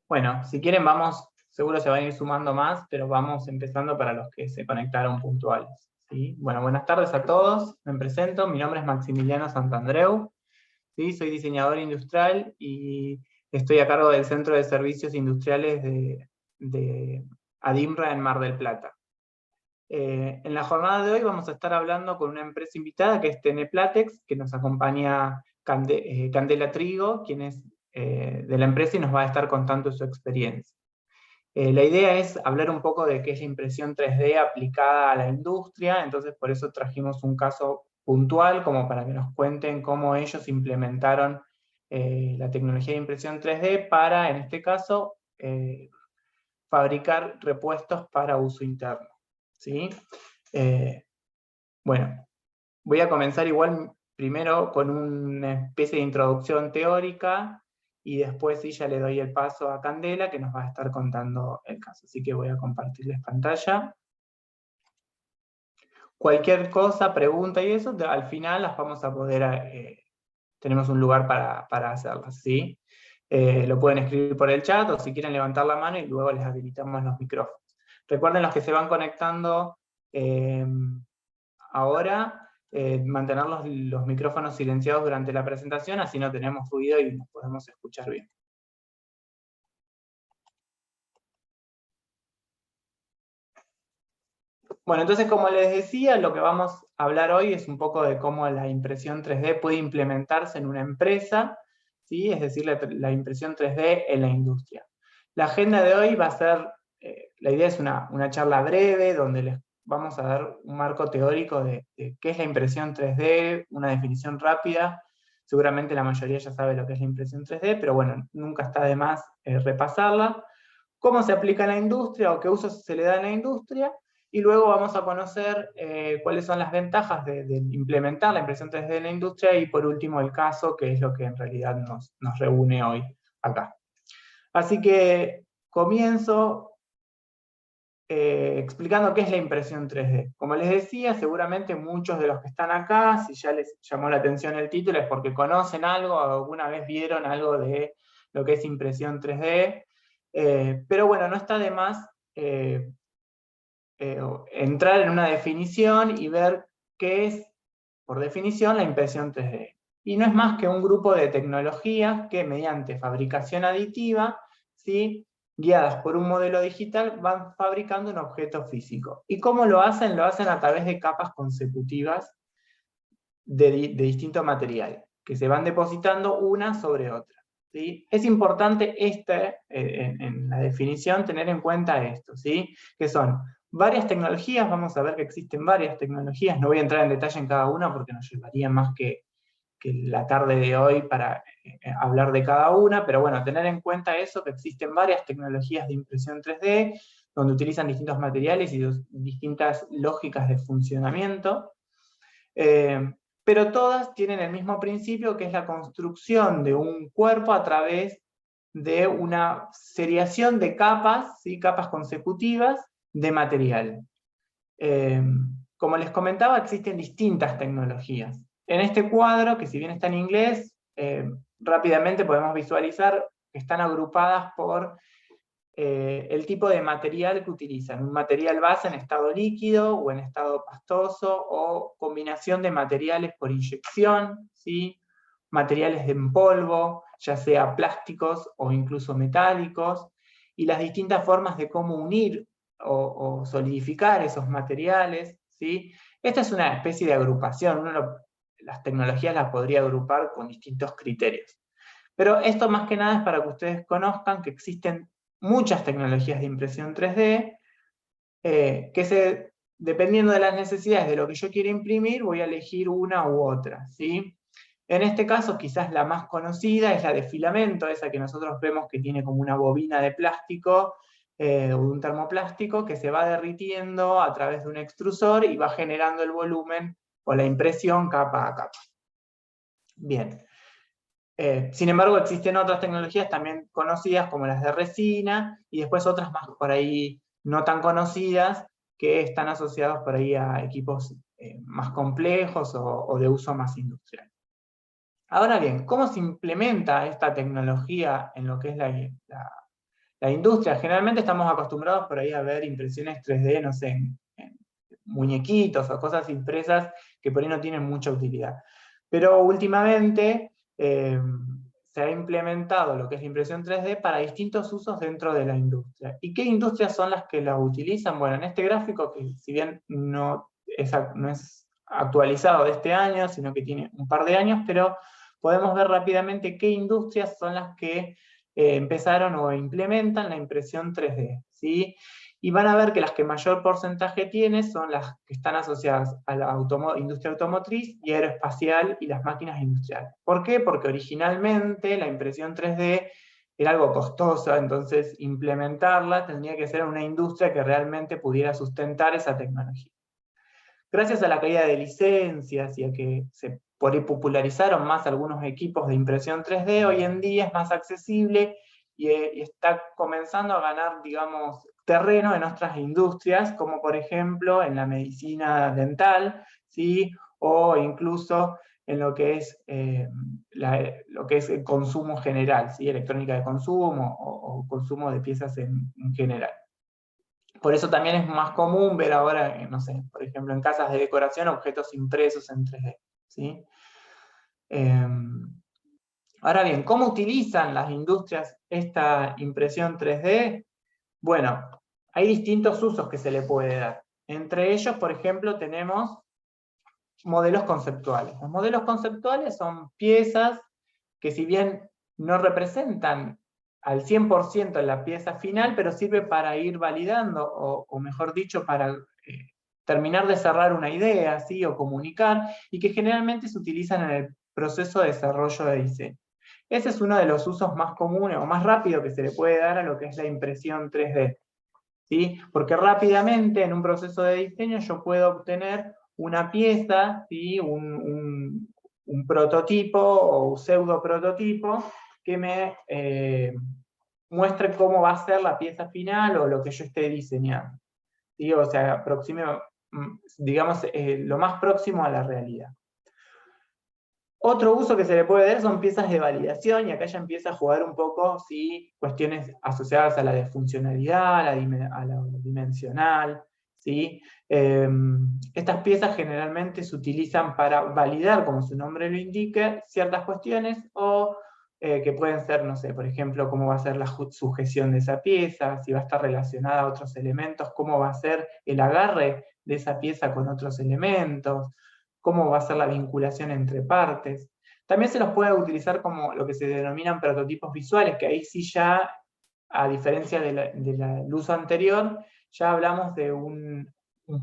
Bueno, si quieren vamos, seguro se van a ir sumando más, pero vamos empezando para los que se conectaron puntuales. ¿Sí? Bueno, buenas tardes a todos, me presento, mi nombre es Maximiliano Santandreu, ¿sí? Soy diseñador industrial y estoy a cargo del Centro de Servicios Industriales de ADIMRA en Mar del Plata. En la jornada de hoy vamos a estar hablando con una empresa invitada que es Teneplatex, que nos acompaña Candela Trigo, quien es de la empresa y nos va a estar contando su experiencia. La idea es hablar un poco de qué es la impresión 3D aplicada a la industria, entonces por eso trajimos un caso puntual como para que nos cuenten cómo ellos implementaron la tecnología de impresión 3D para, en este caso, fabricar repuestos para uso interno. ¿Sí? Bueno, voy a comenzar igual primero con una especie de introducción teórica y después sí ya le doy el paso a Candela que nos va a estar contando el caso. Así que voy a compartirles pantalla. Cualquier cosa, pregunta y eso, al final las vamos a poder, tenemos un lugar para hacerlas, ¿sí? Lo pueden escribir por el chat o si quieren levantar la mano y luego les habilitamos los micrófonos. Recuerden los que se van conectando ahora, mantener los micrófonos silenciados durante la presentación, así no tenemos ruido y nos podemos escuchar bien. Bueno, entonces como les decía, lo que vamos a hablar hoy es un poco de cómo la impresión 3D puede implementarse en una empresa, ¿sí? Es decir, la impresión 3D en la industria. La agenda de hoy va a ser, la idea es una charla breve, donde les vamos a dar un marco teórico de qué es la impresión 3D, una definición rápida. Seguramente la mayoría ya sabe lo que es la impresión 3D, pero bueno, nunca está de más repasarla. Cómo se aplica en la industria o qué usos se le da en la industria, y luego vamos a conocer cuáles son las ventajas de implementar la impresión 3D en la industria, y por último el caso, que es lo que en realidad nos reúne hoy acá. Así que comienzo explicando qué es la impresión 3D. Como les decía, seguramente muchos de los que están acá, si ya les llamó la atención el título, es porque conocen algo o alguna vez vieron algo de lo que es impresión 3D. Pero bueno, no está de más entrar en una definición y ver qué es, por definición, la impresión 3D. Y no es más que un grupo de tecnologías que mediante fabricación aditiva, ¿sí?, guiadas por un modelo digital, van fabricando un objeto físico. ¿Y cómo lo hacen? Lo hacen a través de capas consecutivas de distinto material, que se van depositando una sobre otra. ¿Sí? Es importante en la definición tener en cuenta esto, ¿sí? Que son varias tecnologías, vamos a ver que existen varias tecnologías, no voy a entrar en detalle en cada una porque nos llevaría más que la tarde de hoy para hablar de cada una, pero bueno, tener en cuenta eso, que existen varias tecnologías de impresión 3D, donde utilizan distintos materiales y distintas lógicas de funcionamiento. Pero todas tienen el mismo principio, que es la construcción de un cuerpo a través de una seriación de capas, ¿sí?, capas consecutivas de material. Como les comentaba, existen distintas tecnologías. En este cuadro, que si bien está en inglés, rápidamente podemos visualizar que están agrupadas por el tipo de material que utilizan. Un material base en estado líquido o en estado pastoso, o combinación de materiales por inyección, ¿sí?, materiales en polvo, ya sea plásticos o incluso metálicos, y las distintas formas de cómo unir o solidificar esos materiales, ¿sí? Esta es una especie de agrupación, las tecnologías las podría agrupar con distintos criterios. Pero esto más que nada es para que ustedes conozcan que existen muchas tecnologías de impresión 3D, dependiendo de las necesidades de lo que yo quiera imprimir, voy a elegir una u otra, ¿sí? En este caso, quizás la más conocida es la de filamento, esa que nosotros vemos que tiene como una bobina de plástico, o de un termoplástico, que se va derritiendo a través de un extrusor y va generando el volumen o la impresión capa a capa. Bien. Sin embargo, existen otras tecnologías también conocidas, como las de resina, y después otras más por ahí no tan conocidas, que están asociados por ahí a equipos más complejos o de uso más industrial. Ahora bien, ¿cómo se implementa esta tecnología en lo que es la industria. Generalmente estamos acostumbrados por ahí a ver impresiones 3D, no sé, en muñequitos o cosas impresas que por ahí no tienen mucha utilidad. Pero últimamente se ha implementado lo que es la impresión 3D para distintos usos dentro de la industria. ¿Y qué industrias son las que la utilizan? Bueno, en este gráfico, que si bien no es actualizado de este año, sino que tiene un par de años, pero podemos ver rápidamente qué industrias son las que empezaron o implementan la impresión 3D, ¿sí? Y van a ver que las que mayor porcentaje tiene son las que están asociadas a la industria automotriz y aeroespacial y las máquinas industriales. ¿Por qué? Porque originalmente la impresión 3D era algo costosa, entonces implementarla tendría que ser una industria que realmente pudiera sustentar esa tecnología. Gracias a la caída de licencias y a que se popularizaron más algunos equipos de impresión 3D, hoy en día es más accesible y está comenzando a ganar, digamos, terreno en otras industrias, como por ejemplo en la medicina dental, ¿sí? O incluso en lo que es, lo que es el consumo general, ¿sí? Electrónica de consumo o consumo de piezas en general. Por eso también es más común ver ahora, no sé, por ejemplo, en casas de decoración, objetos impresos en 3D, ¿sí? Ahora bien, ¿cómo utilizan las industrias esta impresión 3D? Bueno, hay distintos usos que se le puede dar. Entre ellos, por ejemplo, tenemos modelos conceptuales. Los modelos conceptuales son piezas que, si bien no representan al 100% la pieza final, pero sirve para ir validando, o mejor dicho, para terminar de cerrar una idea, ¿sí? O comunicar, y que generalmente se utilizan en el proceso de desarrollo de diseño. Ese es uno de los usos más comunes o más rápido que se le puede dar a lo que es la impresión 3D. ¿Sí? Porque rápidamente en un proceso de diseño yo puedo obtener una pieza, ¿sí? un prototipo o un pseudo prototipo que me muestre cómo va a ser la pieza final o lo que yo esté diseñando. ¿Sí? O sea, aproxime, digamos, lo más próximo a la realidad. Otro uso que se le puede dar son piezas de validación, y acá ya empieza a jugar un poco, ¿sí? Cuestiones asociadas a la de funcionalidad, a la dimensional, ¿sí? Estas piezas generalmente se utilizan para validar, como su nombre lo indica, ciertas cuestiones, o que pueden ser, no sé, por ejemplo, cómo va a ser la sujeción de esa pieza, si va a estar relacionada a otros elementos, cómo va a ser el agarre de esa pieza con otros elementos, cómo va a ser la vinculación entre partes. También se los puede utilizar como lo que se denominan prototipos visuales, que ahí sí ya, a diferencia del uso anterior, ya hablamos de un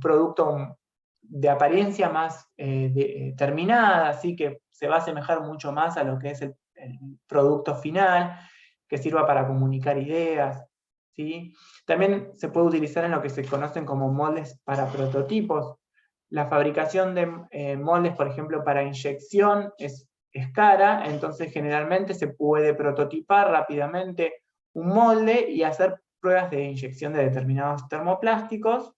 producto de apariencia más terminada, así que se va a asemejar mucho más a lo que es el producto final, que sirva para comunicar ideas, ¿sí? También se puede utilizar en lo que se conocen como moldes para prototipos. La fabricación de moldes, por ejemplo, para inyección es cara, entonces generalmente se puede prototipar rápidamente un molde y hacer pruebas de inyección de determinados termoplásticos,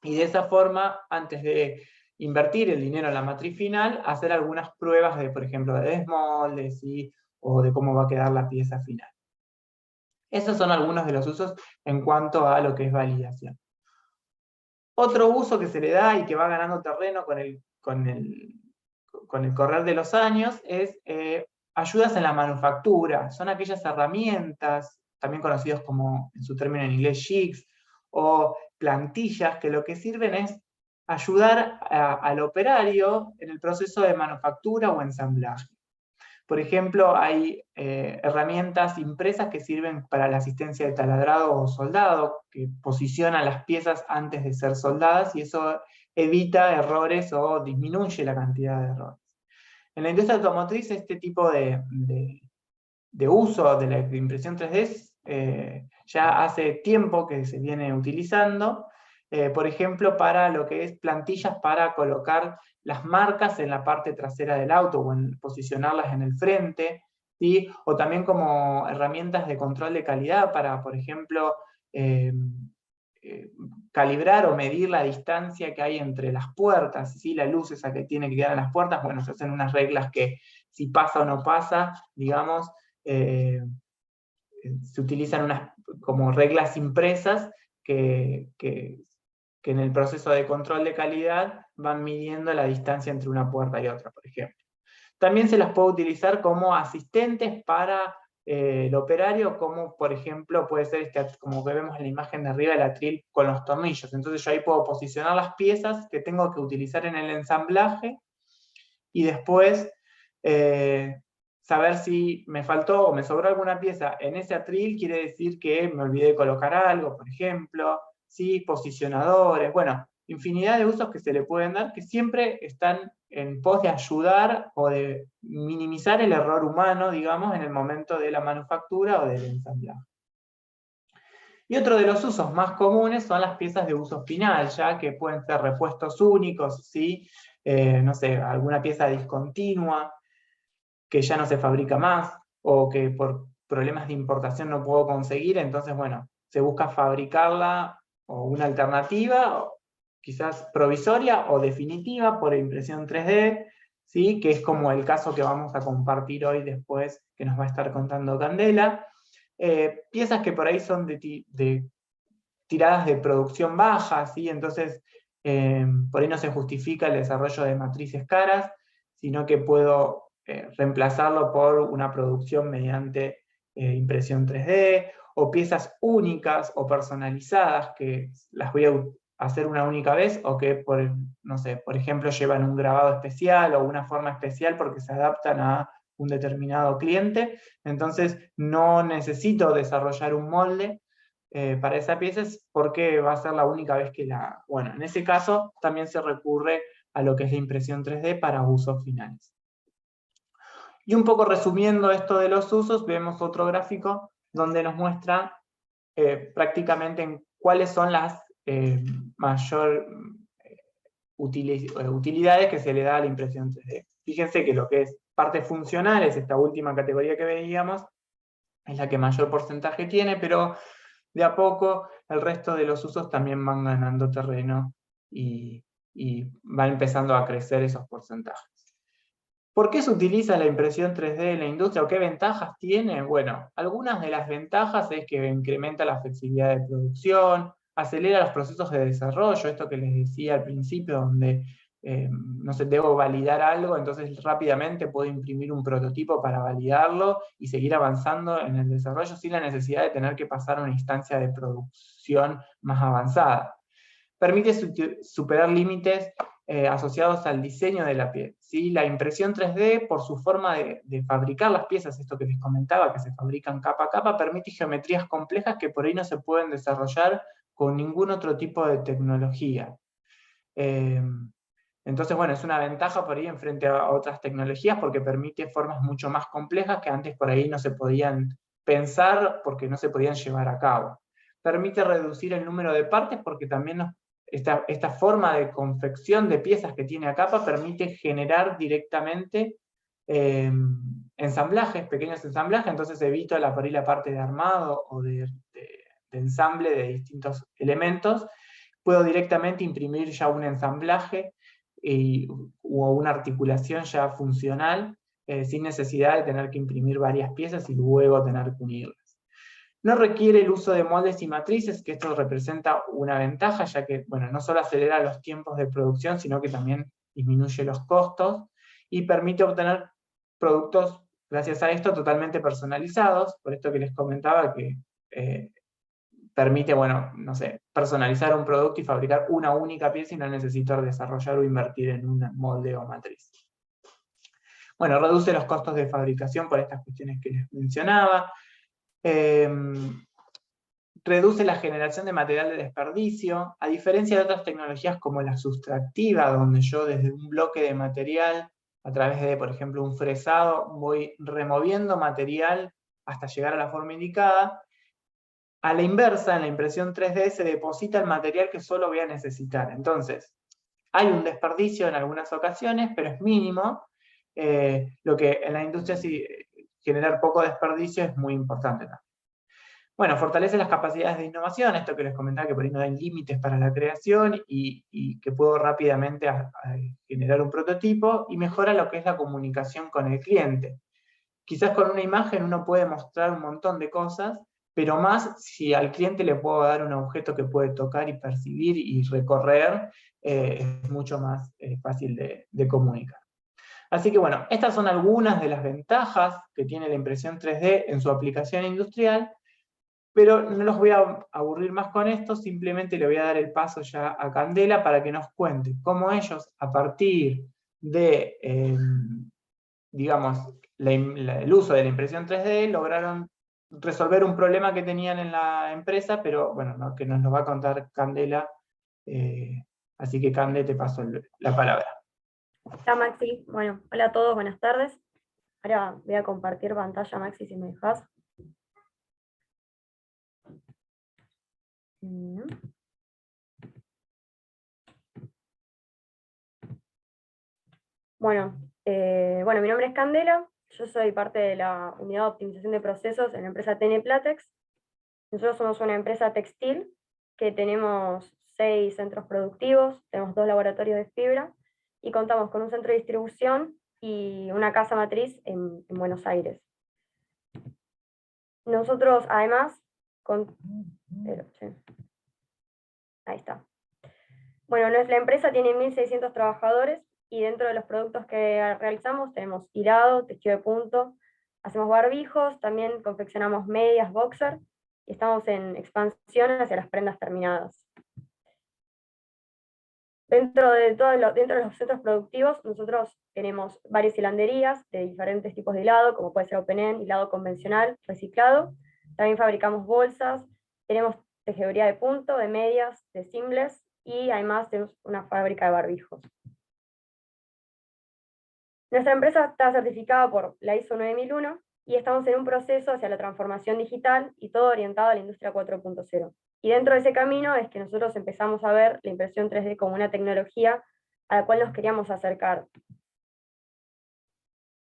y de esa forma, antes de invertir el dinero en la matriz final, hacer algunas pruebas de, por ejemplo, de desmolde, ¿sí? O de cómo va a quedar la pieza final. Esos son algunos de los usos en cuanto a lo que es validación. Otro uso que se le da y que va ganando terreno con el correr de los años es ayudas en la manufactura. Son aquellas herramientas, también conocidos como, en su término en inglés, jigs, o plantillas, que lo que sirven es ayudar al operario en el proceso de manufactura o ensamblaje. Por ejemplo, hay herramientas impresas que sirven para la asistencia de taladrado o soldado, que posicionan las piezas antes de ser soldadas, y eso evita errores o disminuye la cantidad de errores. En la industria automotriz, este tipo de uso de la impresión 3D ya hace tiempo que se viene utilizando, por ejemplo, para lo que es plantillas para colocar las marcas en la parte trasera del auto o en posicionarlas en el frente, ¿sí? O también como herramientas de control de calidad para, por ejemplo, calibrar o medir la distancia que hay entre las puertas, ¿sí? La luz esa que tiene que quedar en las puertas, bueno, se hacen unas reglas que si pasa o no pasa, digamos, se utilizan unas como reglas impresas que en el proceso de control de calidad van midiendo la distancia entre una puerta y otra, por ejemplo. También se las puede utilizar como asistentes para el operario, como por ejemplo puede ser como que vemos en la imagen de arriba, el atril con los tornillos. Entonces yo ahí puedo posicionar las piezas que tengo que utilizar en el ensamblaje y después saber si me faltó o me sobró alguna pieza en ese atril, quiere decir que me olvidé de colocar algo, por ejemplo, ¿sí? Posicionadores, bueno, infinidad de usos que se le pueden dar que siempre están en pos de ayudar o de minimizar el error humano, digamos, en el momento de la manufactura o del ensamblaje. Y otro de los usos más comunes son las piezas de uso final, ya que pueden ser repuestos únicos, ¿sí? No sé, alguna pieza discontinua que ya no se fabrica más, o que por problemas de importación no puedo conseguir, entonces, bueno, se busca fabricarla, o una alternativa, o quizás provisoria o definitiva por impresión 3D, ¿sí? Que es como el caso que vamos a compartir hoy después, que nos va a estar contando Candela. Piezas que por ahí son de tiradas de producción baja, ¿sí? Entonces por ahí no se justifica el desarrollo de matrices caras, sino que puedo reemplazarlo por una producción mediante impresión 3D, o piezas únicas o personalizadas que las voy a hacer una única vez, o que, no sé, por ejemplo, llevan un grabado especial o una forma especial porque se adaptan a un determinado cliente, entonces no necesito desarrollar un molde para esa pieza, es porque va a ser la única vez que la... Bueno, en ese caso también se recurre a lo que es la impresión 3D para usos finales. Y un poco resumiendo esto de los usos, vemos otro gráfico donde nos muestra prácticamente en cuáles son las mayor utilidades que se le da a la impresión 3D. Fíjense que lo que es parte funcional es esta última categoría que veíamos, es la que mayor porcentaje tiene, pero de a poco el resto de los usos también van ganando terreno y van empezando a crecer esos porcentajes. ¿Por qué se utiliza la impresión 3D en la industria o qué ventajas tiene? Bueno, algunas de las ventajas es que incrementa la flexibilidad de producción, acelera los procesos de desarrollo, esto que les decía al principio, donde no sé, debo validar algo, entonces rápidamente puedo imprimir un prototipo para validarlo y seguir avanzando en el desarrollo sin la necesidad de tener que pasar a una instancia de producción más avanzada. Permite superar límites asociados al diseño de la piel, ¿sí? La impresión 3D, por su forma de fabricar las piezas, esto que les comentaba, que se fabrican capa a capa, permite geometrías complejas que por ahí no se pueden desarrollar con ningún otro tipo de tecnología. Entonces, bueno, es una ventaja por ahí en frente a otras tecnologías porque permite formas mucho más complejas que antes por ahí no se podían pensar porque no se podían llevar a cabo. Permite reducir el número de partes porque también esta forma de confección de piezas que tiene a capa permite generar directamente ensamblajes, pequeños ensamblajes, entonces evito por ahí la parte de armado o de ensamble de distintos elementos. Puedo directamente imprimir ya un ensamblaje o una articulación ya funcional sin necesidad de tener que imprimir varias piezas y luego tener que unirlas. No requiere el uso de moldes y matrices, que esto representa una ventaja, ya que, bueno, no solo acelera los tiempos de producción, sino que también disminuye los costos y permite obtener productos, gracias a esto, totalmente personalizados, por esto que les comentaba que permite, bueno, no sé, personalizar un producto y fabricar una única pieza y no necesitar desarrollar o invertir en un molde o matriz. Bueno, reduce los costos de fabricación por estas cuestiones que les mencionaba. Reduce la generación de material de desperdicio, a diferencia de otras tecnologías como la sustractiva, donde yo desde un bloque de material, a través de, por ejemplo, un fresado, voy removiendo material hasta llegar a la forma indicada. A la inversa, en la impresión 3D se deposita el material que solo voy a necesitar. Entonces, hay un desperdicio en algunas ocasiones, pero es mínimo. Lo que en la industria sí, generar poco desperdicio es muy importante también. Bueno, fortalece las capacidades de innovación, esto que les comentaba, que por ahí no hay límites para la creación y que puedo rápidamente generar un prototipo, y mejora lo que es la comunicación con el cliente, quizás con una imagen uno puede mostrar un montón de cosas, pero más si al cliente le puedo dar un objeto que puede tocar y percibir y recorrer, es mucho más fácil de comunicar. Así que bueno, estas son algunas de las ventajas que tiene la impresión 3D en su aplicación industrial, pero no los voy a aburrir más con esto, simplemente le voy a dar el paso ya a Candela para que nos cuente cómo ellos, a partir de, digamos, el uso de la impresión 3D, lograron resolver un problema que tenían en la empresa, pero bueno, ¿no? Que nos lo va a contar Candela. Así que Cande, te paso la palabra. Hola Maxi, bueno, hola a todos, buenas tardes. Ahora voy a compartir pantalla, Maxi, si me dejas. Bueno, mi nombre es Candela, yo soy parte de la unidad de optimización de procesos en la empresa TN Platex. Nosotros somos una empresa textil que tenemos 6 centros productivos, tenemos 2 laboratorios de fibra y contamos con un centro de distribución y una casa matriz en Buenos Aires. Nosotros además, ahí está. Bueno, la empresa tiene 1.600 trabajadores y dentro de los productos que realizamos tenemos hilado, tejido de punto, hacemos barbijos, también confeccionamos medias, boxer, y estamos en expansión hacia las prendas terminadas. Dentro de los centros productivos, nosotros tenemos varias hilanderías de diferentes tipos de hilado, como puede ser open end, hilado convencional, reciclado. También fabricamos bolsas, tenemos tejeduría de punto, de medias, de simples, y además tenemos una fábrica de barbijos. Nuestra empresa está certificada por la ISO 9001 y estamos en un proceso hacia la transformación digital y todo orientado a la industria 4.0. Y dentro de ese camino es que nosotros empezamos a ver la impresión 3D como una tecnología a la cual nos queríamos acercar.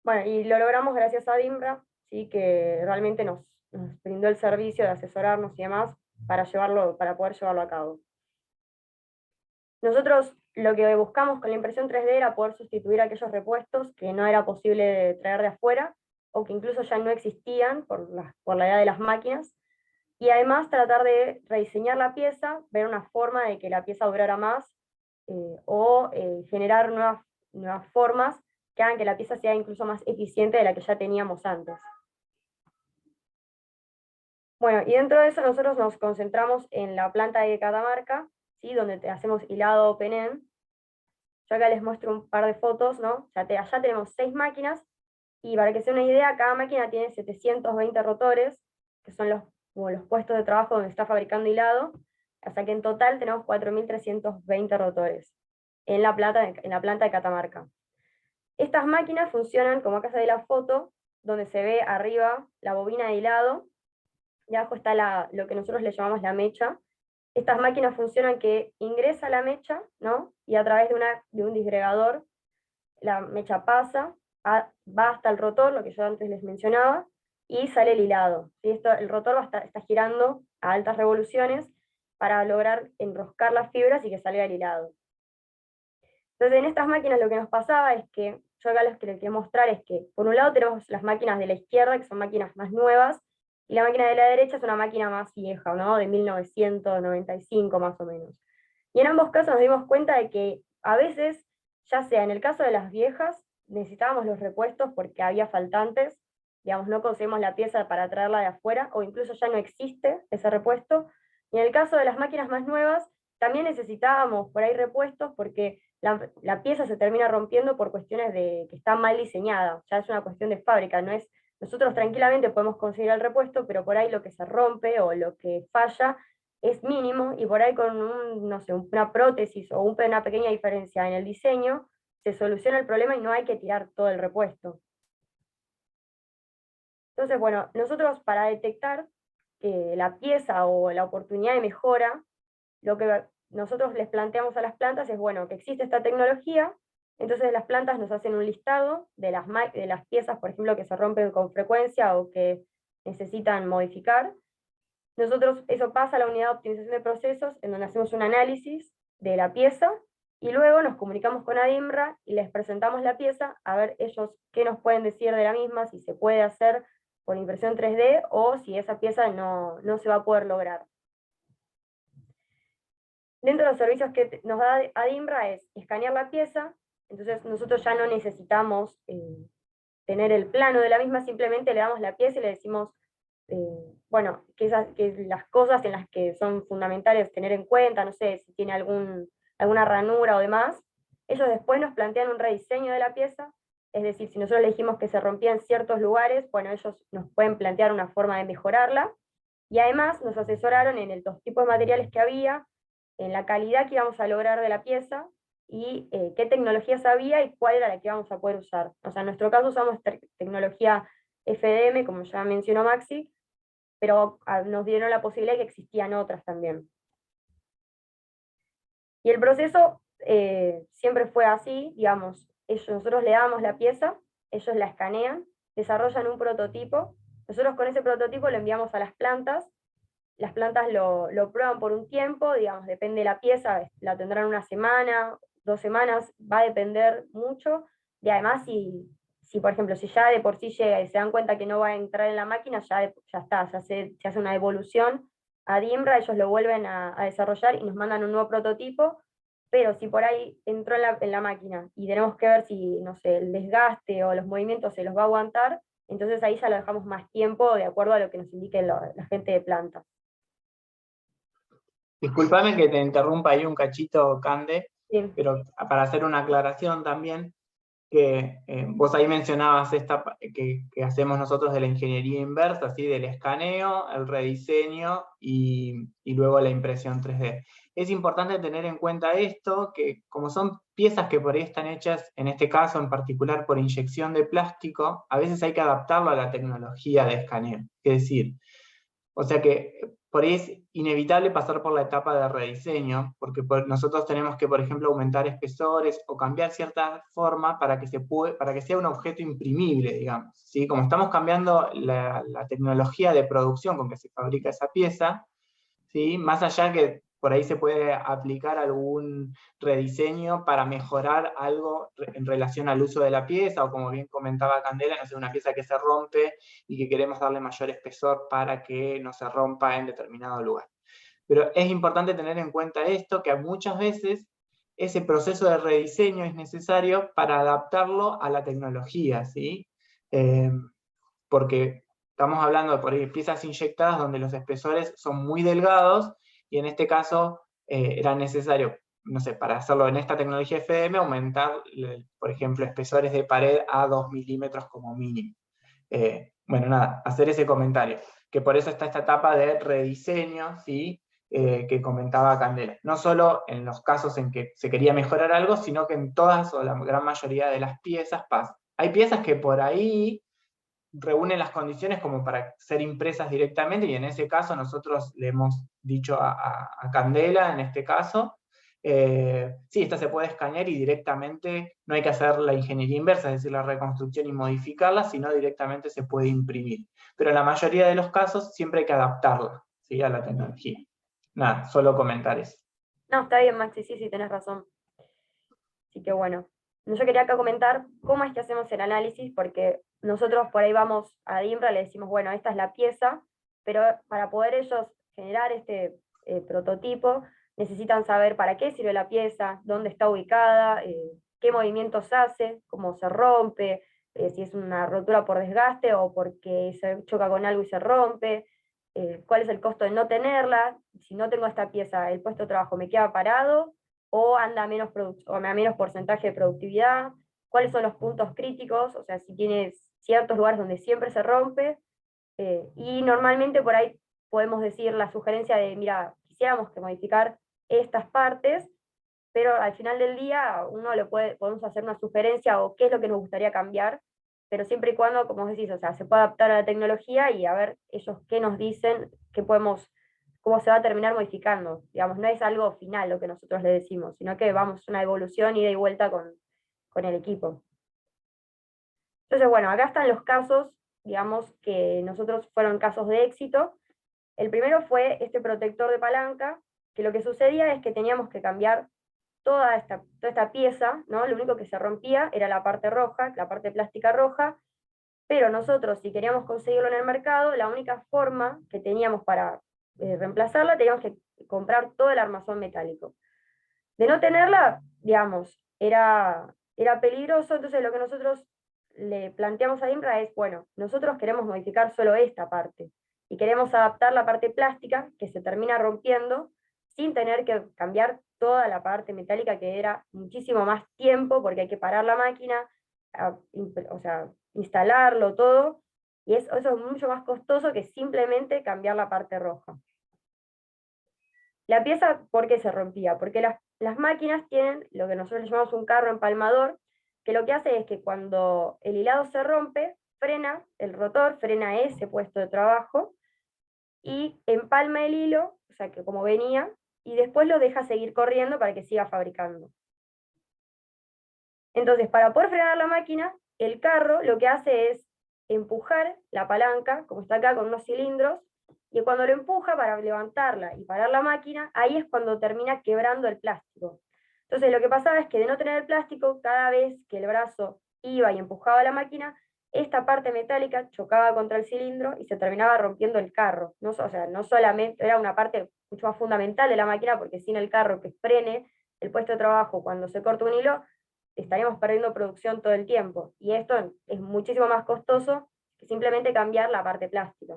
Bueno, y lo logramos gracias a DIMBRA, ¿sí? Que realmente nos brindó el servicio de asesorarnos y demás para poder llevarlo a cabo. Nosotros lo que buscamos con la impresión 3D era poder sustituir aquellos repuestos que no era posible traer de afuera, o que incluso ya no existían por la edad de las máquinas, y además tratar de rediseñar la pieza, ver una forma de que la pieza durara más, o generar nuevas formas que hagan que la pieza sea incluso más eficiente de la que ya teníamos antes. Bueno, y dentro de eso nosotros nos concentramos en la planta de Catamarca, ¿sí? Donde hacemos hilado open end. Yo acá les muestro un par de fotos, ¿no? Allá tenemos 6 máquinas, y para que se den una idea, cada máquina tiene 720 rotores, que son los puestos de trabajo donde está fabricando hilado, hasta que en total tenemos 4.320 rotores en la planta de Catamarca. Estas máquinas funcionan, como acá se ve la foto, donde se ve arriba la bobina de hilado, y abajo está lo que nosotros le llamamos la mecha. Estas máquinas funcionan que ingresa la mecha, ¿no? Y a través de un disgregador, la mecha pasa, va hasta el rotor, lo que yo antes les mencionaba, y sale el hilado. ¿Sí? El rotor está girando a altas revoluciones para lograr enroscar las fibras y que salga el hilado. Entonces en estas máquinas lo que nos pasaba es que, yo acá lo que les quiero mostrar es que, por un lado tenemos las máquinas de la izquierda, que son máquinas más nuevas, y la máquina de la derecha es una máquina más vieja, ¿no? De 1995 más o menos. Y en ambos casos nos dimos cuenta de que a veces, ya sea en el caso de las viejas, necesitábamos los repuestos porque había faltantes, digamos, no conseguimos la pieza para traerla de afuera, o incluso ya no existe ese repuesto, y en el caso de las máquinas más nuevas, también necesitábamos por ahí repuestos porque la pieza se termina rompiendo por cuestiones de que está mal diseñada, ya es una cuestión de fábrica, no es, nosotros tranquilamente podemos conseguir el repuesto, pero por ahí lo que se rompe o lo que falla es mínimo, y por ahí con una prótesis o una pequeña diferencia en el diseño, se soluciona el problema y no hay que tirar todo el repuesto. Entonces, bueno, nosotros para detectar la pieza o la oportunidad de mejora, lo que nosotros les planteamos a las plantas es, bueno, que existe esta tecnología, entonces las plantas nos hacen un listado de las piezas, por ejemplo, que se rompen con frecuencia o que necesitan modificar. Nosotros, eso pasa a la unidad de optimización de procesos, en donde hacemos un análisis de la pieza, Y luego nos comunicamos con ADIMRA y les presentamos la pieza, a ver ellos qué nos pueden decir de la misma, si se puede hacer por impresión 3D o si esa pieza no se va a poder lograr. Dentro de los servicios que nos da ADIMRA es escanear la pieza, entonces nosotros ya no necesitamos tener el plano de la misma, simplemente le damos la pieza y le decimos, bueno, que las cosas en las que son fundamentales tener en cuenta, no sé, si tiene alguna ranura o demás, ellos después nos plantean un rediseño de la pieza, es decir, si nosotros le dijimos que se rompía en ciertos lugares, bueno, ellos nos pueden plantear una forma de mejorarla, y además nos asesoraron en los tipos de materiales que había, en la calidad que íbamos a lograr de la pieza, y qué tecnologías había y cuál era la que íbamos a poder usar. O sea, en nuestro caso usamos tecnología FDM, como ya mencionó Maxi, pero nos dieron la posibilidad de que existían otras también. Y el proceso siempre fue así, digamos, nosotros le damos la pieza, ellos la escanean, desarrollan un prototipo, nosotros con ese prototipo lo enviamos a las plantas lo prueban por un tiempo, digamos, depende de la pieza, la tendrán una semana, 2 semanas, va a depender mucho, y además si por ejemplo, si ya de por sí llega y se dan cuenta que no va a entrar en la máquina, ya está, se hace una devolución a DIMRA, ellos lo vuelven a desarrollar y nos mandan un nuevo prototipo, pero si por ahí entró en la máquina y tenemos que ver si, no sé, el desgaste o los movimientos se los va a aguantar, entonces ahí ya lo dejamos más tiempo de acuerdo a lo que nos indique la gente de planta. Disculpame que te interrumpa ahí un cachito, Cande, Sí. pero para hacer una aclaración también, que vos ahí mencionabas que hacemos nosotros de la ingeniería inversa, ¿sí? Del escaneo, el rediseño y luego la impresión 3D. Es importante tener en cuenta esto, que como son piezas que por ahí están hechas, en este caso en particular por inyección de plástico, a veces hay que adaptarlo a la tecnología de escaneo. Es decir, o sea que por ahí es inevitable pasar por la etapa de rediseño, porque nosotros tenemos que, por ejemplo, aumentar espesores o cambiar cierta forma para que sea un objeto imprimible, digamos, ¿sí? Como estamos cambiando la tecnología de producción con que se fabrica esa pieza, ¿sí? Más allá que por ahí se puede aplicar algún rediseño para mejorar algo en relación al uso de la pieza, o como bien comentaba Candela, no sé, una pieza que se rompe y que queremos darle mayor espesor para que no se rompa en determinado lugar. Pero es importante tener en cuenta esto, que muchas veces ese proceso de rediseño es necesario para adaptarlo a la tecnología, ¿sí? Porque estamos hablando de por ahí piezas inyectadas donde los espesores son muy delgados, y en este caso era necesario, no sé, para hacerlo en esta tecnología FDM, aumentar, por ejemplo, espesores de pared a 2 milímetros como mínimo. Bueno, nada, hacer ese comentario, que por eso está esta etapa de rediseño, ¿sí? Que comentaba Candela. No solo en los casos en que se quería mejorar algo, sino que en todas o la gran mayoría de las piezas pasa. Hay piezas que por ahí reúnen las condiciones como para ser impresas directamente, y en ese caso nosotros le hemos dicho a Candela, en este caso, sí, esta se puede escanear y directamente no hay que hacer la ingeniería inversa, es decir, la reconstrucción y modificarla, sino directamente se puede imprimir. Pero en la mayoría de los casos siempre hay que adaptarla, ¿sí? A la tecnología. Nada, solo comentar eso. No, está bien, Maxi, sí, tenés razón. Así que bueno, yo quería acá comentar cómo es que hacemos el análisis, porque nosotros por ahí vamos a DIMRA, le decimos, bueno, esta es la pieza, pero para poder ellos generar este prototipo, necesitan saber para qué sirve la pieza, dónde está ubicada, qué movimientos hace, cómo se rompe, si es una rotura por desgaste o porque se choca con algo y se rompe, cuál es el costo de no tenerla, si no tengo esta pieza, el puesto de trabajo me queda parado, o anda a menos porcentaje de productividad, cuáles son los puntos críticos, o sea, si tienes ciertos lugares donde siempre se rompe, y normalmente por ahí podemos decir la sugerencia de, mira, quisiéramos que modificar estas partes, pero al final del día podemos hacer una sugerencia o qué es lo que nos gustaría cambiar, pero siempre y cuando, como decís, o sea, se pueda adaptar a la tecnología y a ver ellos qué nos dicen, cómo se va a terminar modificando. Digamos, no es algo final lo que nosotros le decimos, sino que vamos una evolución ida y vuelta con el equipo. Entonces, bueno, acá están los casos, digamos, que nosotros fueron casos de éxito. El primero fue este protector de palanca, que lo que sucedía es que teníamos que cambiar toda esta pieza, ¿no? Lo único que se rompía era la parte roja, la parte plástica roja, pero nosotros, si queríamos conseguirlo en el mercado, la única forma que teníamos para reemplazarla, teníamos que comprar todo el armazón metálico. De no tenerla, digamos, era peligroso, entonces lo que nosotros le planteamos a INRA es, bueno, nosotros queremos modificar solo esta parte, y queremos adaptar la parte plástica, que se termina rompiendo, sin tener que cambiar toda la parte metálica, que era muchísimo más tiempo, porque hay que parar la máquina, o sea, instalarlo todo, y eso es mucho más costoso que simplemente cambiar la parte roja. La pieza, ¿por qué se rompía? Porque las máquinas tienen lo que nosotros llamamos un carro empalmador, que lo que hace es que cuando el hilado se rompe, frena el rotor, frena ese puesto de trabajo, y empalma el hilo, o sea que como venía, y después lo deja seguir corriendo para que siga fabricando. Entonces, para poder frenar la máquina, el carro lo que hace es empujar la palanca, como está acá, con unos cilindros, y cuando lo empuja para levantarla y parar la máquina, ahí es cuando termina quebrando el plástico. Entonces lo que pasaba es que de no tener el plástico, cada vez que el brazo iba y empujaba la máquina, esta parte metálica chocaba contra el cilindro y se terminaba rompiendo el carro. No, o sea, no solamente, era una parte mucho más fundamental de la máquina, porque sin el carro que frene el puesto de trabajo cuando se corta un hilo, estaríamos perdiendo producción todo el tiempo. Y esto es muchísimo más costoso que simplemente cambiar la parte plástica.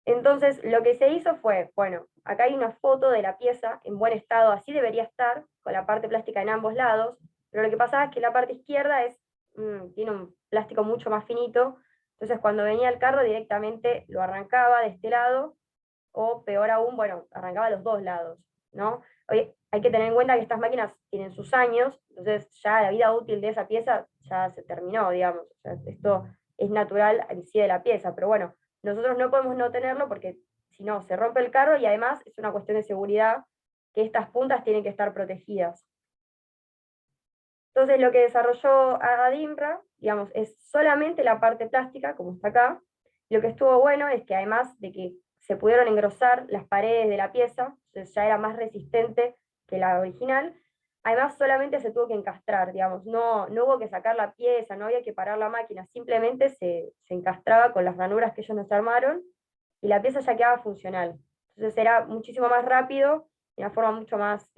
Entonces, lo que se hizo fue, bueno, acá hay una foto de la pieza en buen estado, así debería estar, con la parte plástica en ambos lados, pero lo que pasaba es que la parte izquierda tiene un plástico mucho más finito, entonces cuando venía el carro directamente lo arrancaba de este lado, o peor aún, bueno, arrancaba los dos lados, ¿no? Oye, hay que tener en cuenta que estas máquinas tienen sus años, entonces ya la vida útil de esa pieza ya se terminó, digamos, o sea, esto es natural en sí de la pieza, pero bueno, nosotros no podemos no tenerlo porque si no, se rompe el carro y además es una cuestión de seguridad que estas puntas tienen que estar protegidas. Entonces lo que desarrolló ADIMRA, digamos, es solamente la parte plástica, como está acá. Lo que estuvo bueno es que además de que se pudieron engrosar las paredes de la pieza, entonces ya era más resistente que la original, además solamente se tuvo que encastrar, digamos, no hubo que sacar la pieza, no había que parar la máquina, simplemente se encastraba con las ranuras que ellos nos armaron, y la pieza ya quedaba funcional. Entonces era muchísimo más rápido, de una forma mucho más,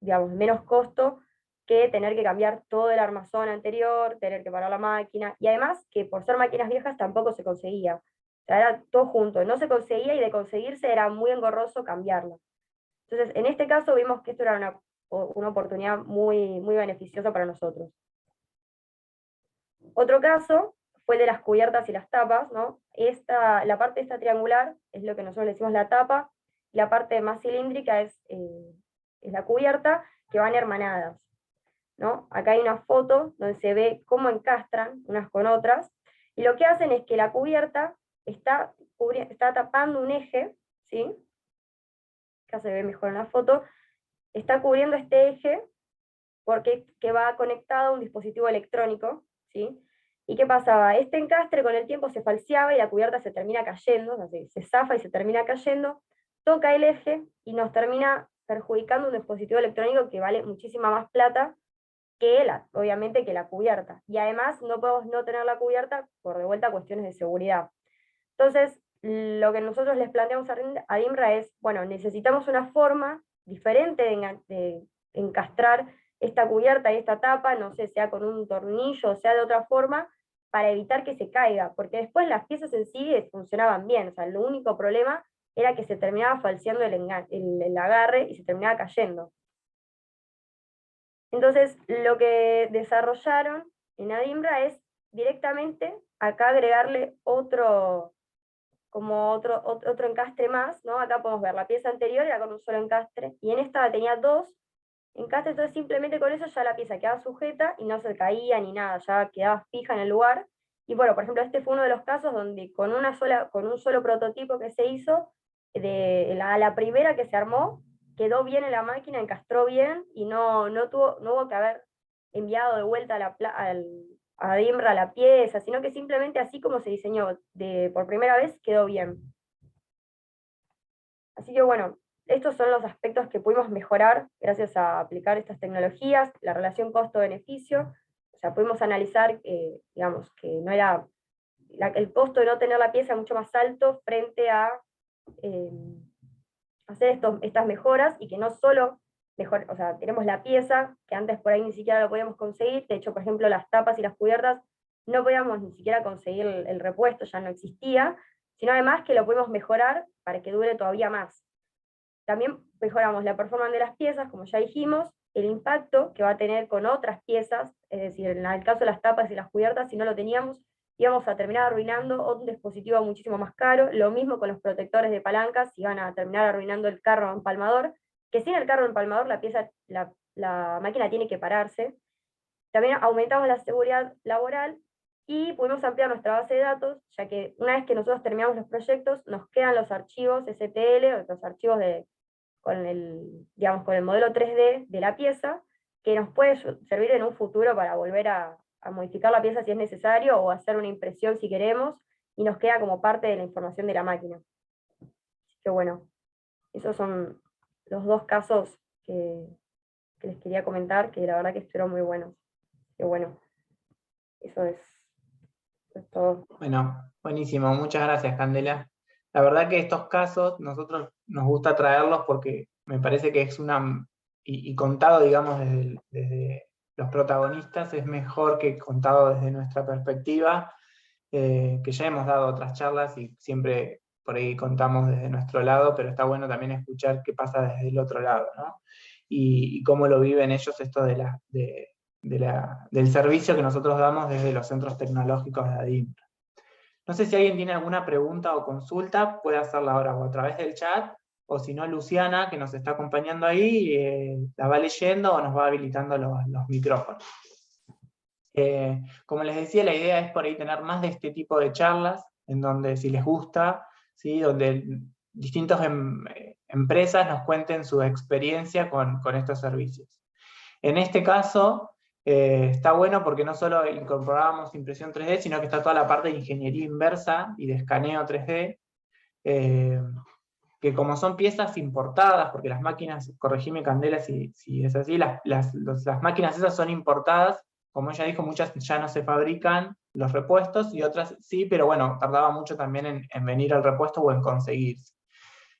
digamos, menos costo, que tener que cambiar todo el armazón anterior, tener que parar la máquina, y además que por ser máquinas viejas tampoco se conseguía. O sea, era todo junto, no se conseguía, y de conseguirse era muy engorroso cambiarla. Entonces, en este caso vimos que esto era una oportunidad muy, muy beneficiosa para nosotros. Otro caso fue el de las cubiertas y las tapas, ¿no? La parte esta triangular es lo que nosotros le decimos la tapa, y la parte más cilíndrica es la cubierta, que van hermanadas, ¿no? Acá hay una foto donde se ve cómo encastran unas con otras, y lo que hacen es que la cubierta está tapando un eje, ¿sí? Acá se ve mejor en la foto, está cubriendo este eje porque que va conectado a un dispositivo electrónico, ¿sí? ¿Y qué pasaba? Este encastre con el tiempo se falseaba y la cubierta se termina cayendo, o sea, se zafa y se termina cayendo, toca el eje y nos termina perjudicando un dispositivo electrónico que vale muchísima más plata que obviamente que la cubierta. Y además no podemos no tener la cubierta por de vuelta cuestiones de seguridad. Entonces, lo que nosotros les planteamos a INRA es, bueno, necesitamos una forma diferente de encastrar esta cubierta y esta tapa, no sé, sea con un tornillo, o sea de otra forma, para evitar que se caiga, porque después las piezas en sí funcionaban bien, o sea, lo único problema era que se terminaba falseando el agarre y se terminaba cayendo. Entonces, lo que desarrollaron en ADIMRA es directamente acá agregarle otro encastre más, ¿no? Acá podemos ver la pieza anterior era con un solo encastre, y en esta tenía dos encastres, entonces simplemente con eso ya la pieza quedaba sujeta y no se caía ni nada, ya quedaba fija en el lugar. Y bueno, por ejemplo, este fue uno de los casos donde con un solo prototipo que se hizo, de la primera que se armó, quedó bien en la máquina, encastró bien, y no hubo que haber enviado de vuelta a DIMRA la pieza, sino que simplemente así como se diseñó por primera vez, quedó bien. Así que bueno, estos son los aspectos que pudimos mejorar gracias a aplicar estas tecnologías, la relación costo-beneficio. O sea, pudimos analizar, digamos, que no era el costo de no tener la pieza mucho más alto frente a hacer estas mejoras, y que no solo mejor, o sea, tenemos la pieza, que antes por ahí ni siquiera lo podíamos conseguir. De hecho, por ejemplo, las tapas y las cubiertas no podíamos ni siquiera conseguir el repuesto, ya no existía, sino además que lo podemos mejorar para que dure todavía más. También mejoramos la performance de las piezas, como ya dijimos, el impacto que va a tener con otras piezas, es decir, en el caso de las tapas y las cubiertas, si no lo teníamos, íbamos a terminar arruinando un dispositivo muchísimo más caro. Lo mismo con los protectores de palancas, iban a terminar arruinando el carro empalmador, que sin el carro empalmador la máquina tiene que pararse. También aumentamos la seguridad laboral y pudimos ampliar nuestra base de datos, ya que una vez que nosotros terminamos los proyectos, nos quedan los archivos STL, los archivos con el modelo 3D de la pieza, que nos puede servir en un futuro para volver a modificar la pieza si es necesario, o hacer una impresión si queremos, y nos queda como parte de la información de la máquina. Así que bueno, esos son los dos casos que les quería comentar, que la verdad que estuvieron muy buenos. Que bueno, eso es todo. Bueno, buenísimo, muchas gracias, Candela. La verdad que estos casos nosotros nos gusta traerlos porque me parece que es y contado, digamos, desde los protagonistas, es mejor que contado desde nuestra perspectiva, que ya hemos dado otras charlas y siempre por ahí contamos desde nuestro lado, pero está bueno también escuchar qué pasa desde el otro lado, ¿no? Y cómo lo viven ellos esto del servicio que nosotros damos desde los centros tecnológicos de ADIMR. No sé si alguien tiene alguna pregunta o consulta, puede hacerla ahora o a través del chat, o si no, Luciana, que nos está acompañando ahí, la va leyendo o nos va habilitando los micrófonos. Como les decía, la idea es por ahí tener más de este tipo de charlas, en donde si les gusta, ¿sí? Donde distintas empresas nos cuenten su experiencia con estos servicios. En este caso, está bueno porque no solo incorporábamos impresión 3D, sino que está toda la parte de ingeniería inversa y de escaneo 3D, que como son piezas importadas, porque las máquinas, corregime Candela si es así, las máquinas esas son importadas, como ella dijo, muchas ya no se fabrican los repuestos, y otras sí, pero bueno, tardaba mucho también en venir el repuesto o en conseguirse.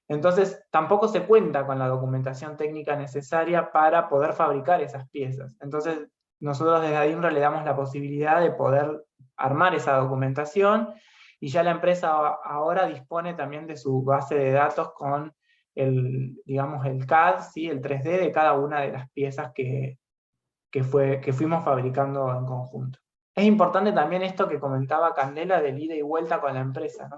Entonces, tampoco se cuenta con la documentación técnica necesaria para poder fabricar esas piezas. Entonces, nosotros desde ADIMRA le damos la posibilidad de poder armar esa documentación, y ya la empresa ahora dispone también de su base de datos con digamos, el CAD, ¿sí? El 3D de cada una de las piezas que fuimos fabricando en conjunto. Es importante también esto que comentaba Candela del ida y vuelta con la empresa.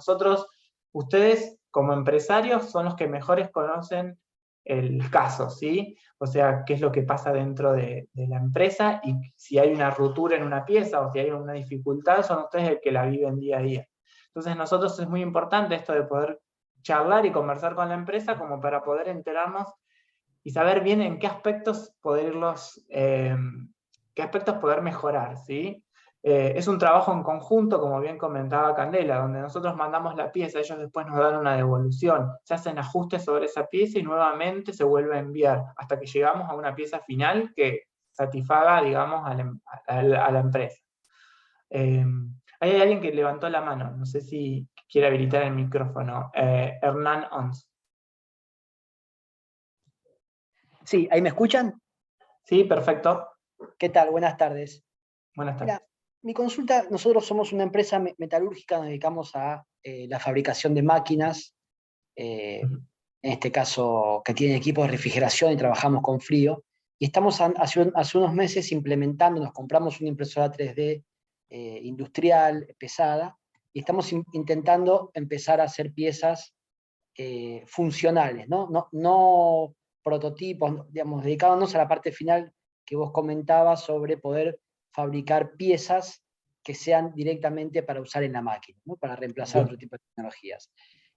Ustedes como empresarios son los que mejores conocen el caso, ¿sí? O sea, qué es lo que pasa dentro de la empresa, y si hay una ruptura en una pieza o si hay una dificultad, son ustedes el que la viven día a día. Entonces, nosotros es muy importante esto de poder charlar y conversar con la empresa como para poder enterarnos y saber bien en qué aspectos qué aspectos poder mejorar, ¿sí? Es un trabajo en conjunto, como bien comentaba Candela, donde nosotros mandamos la pieza, ellos después nos dan una devolución, se hacen ajustes sobre esa pieza y nuevamente se vuelve a enviar, hasta que llegamos a una pieza final que satisfaga, digamos, a la empresa. Hay alguien que levantó la mano, no sé si quiere habilitar el micrófono. Hernán Ons. Sí, ¿ahí me escuchan? Sí, perfecto. ¿Qué tal? Buenas tardes. Buenas tardes. Mira, mi consulta, nosotros somos una empresa metalúrgica, nos dedicamos a la fabricación de máquinas, en este caso que tienen equipos de refrigeración y trabajamos con frío, y estamos hace unos meses implementando, nos compramos una impresora 3D industrial, pesada, y estamos intentando empezar a hacer piezas funcionales, no prototipos, digamos, dedicándonos a la parte final que vos comentabas sobre poder fabricar piezas que sean directamente para usar en la máquina, ¿no? Para reemplazar otro tipo de tecnologías.